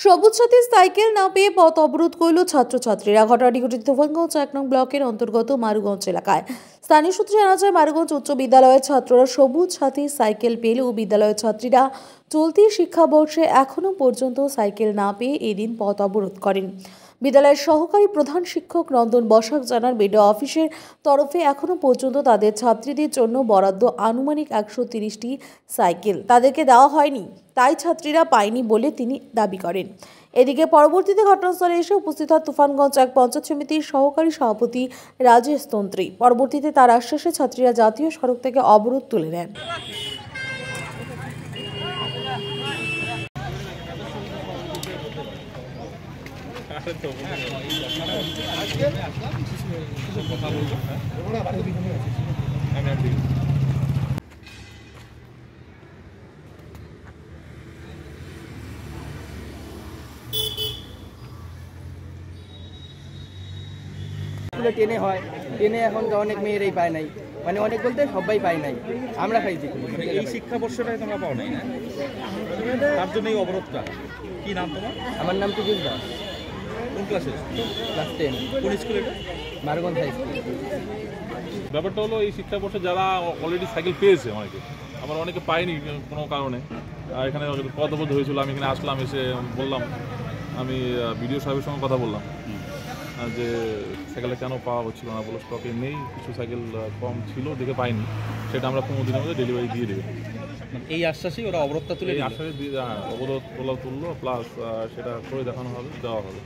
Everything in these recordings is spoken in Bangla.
সবুজ সাথী সাইকেল না পেয়ে পথ অবরোধ করল ছাত্রছাত্রীরা। ঘটনাটি ঘটেছে তুফানগঞ্জ ১ নং ব্লকের অন্তর্গত মারুগঞ্জ এলাকায়। স্থানীয় সূত্রে জানা যায়, মারুগঞ্জ উচ্চ বিদ্যালয়ের ছাত্ররা সবুজ সাথী সাইকেল পেলেও বিদ্যালয়ের ছাত্রীরা চলতি শিক্ষাবর্ষে এখনও পর্যন্ত সাইকেল না পেয়ে এদিন পথ অবরোধ করেন। বিদ্যালয়ের সহকারী প্রধান শিক্ষক নন্দন বসাক জানান, বিডিও অফিসের তরফে এখনও পর্যন্ত তাদের ছাত্রীদের জন্য বরাদ্দ আনুমানিক ১৩০টি সাইকেল তাদেরকে দেওয়া হয়নি, তাই ছাত্রীরা পায়নি বলে তিনি দাবি করেন। এদিকে পরবর্তীতে ঘটনাস্থলে এসে উপস্থিত হয় তুফানগঞ্জ ১ পঞ্চায়েত সমিতির সহকারী সভাপতি রাজেশ তন্ত্রী। পরবর্তীতে তার আশ্বাসে ছাত্রীরা জাতীয় সড়ক থেকে অবরোধ তুলে নেন। টেনে হয়, টেনে এখন তো অনেক মেয়েরাই পায় নাই, মানে অনেক বলতে সবাই পায় নাই, আমরা খাইছি। এই শিক্ষাবর্ষটাই তোমরা পাও নাই না, তার জন্য এই অবরোধটা। কি নাম তোমার? আমার নাম তুজুল দাস। কোন ক্লাসে? ক্লাস 10। কোন স্কুলে? Maruganj high school. ব্যাপারটা হলো, এই শিক্ষাবর্ষে যারা অলরেডি সাইকেল পেয়েছে অনেকে, আবার অনেকে পায়নি কোনো কারণে। এখানে পথ অবরোধ হয়েছিল, আমি এখানে আসলাম, এসে বললাম, আমি বিডিও সাহেবের সঙ্গে কথা বললাম যে সাইকেলটা কেন পাওয়া হচ্ছিল না। বলো স্টকে নেই, কিছু সাইকেল কম ছিল দেখে পাইনি, সেটা আমরা 15 দিনের মধ্যে ডেলিভারি দিয়ে দেবে। এই আশ্বাসই ওরা অবরোধটা তুলে, এই আশ্বাসে অবরোধ তুললো, প্লাস সেটা করে দেখানো হবে, দেওয়া হবে।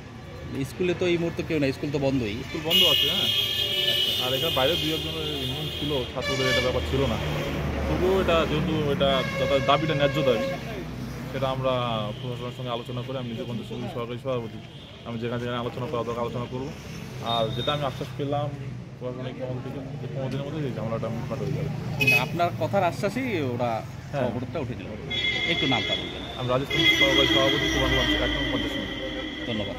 স্কুলে তো এই মুহূর্তে কেউ না, স্কুল তো বন্ধই। স্কুল বন্ধ আছে, হ্যাঁ। আর এখানে বাইরে 2-1জনের ইনভলভ ছিল, ছাত্রদের এটা ব্যাপার ছিল না। তবুও এটা যেহেতু এটা তাদের দাবিটা ন্যায্য দাবি, সেটা আমরা প্রশাসনের সঙ্গে আলোচনা করে, আমি নিজে পঞ্চায়েত সমিতির সরকারি সভাপতি, আমি যেখানে যেখানে আলোচনা করা দরকার আলোচনা করবো। আর যেটা আমি আশ্বাস পেলাম প্রশাসনিক মহল থেকে, যে 15 দিনের মধ্যে এই ঝামেলাটা মিটমাট হয়ে যাবে। আপনার কথার আশ্বাসই ওরা অবরোধটা উঠে দিল। একটু নামটা বলবেন। আমি রাজস্থান সরকারি সভাপতি, তুফানগঞ্জ ১ নং পঞ্চায়েত সমিতি। ধন্যবাদ।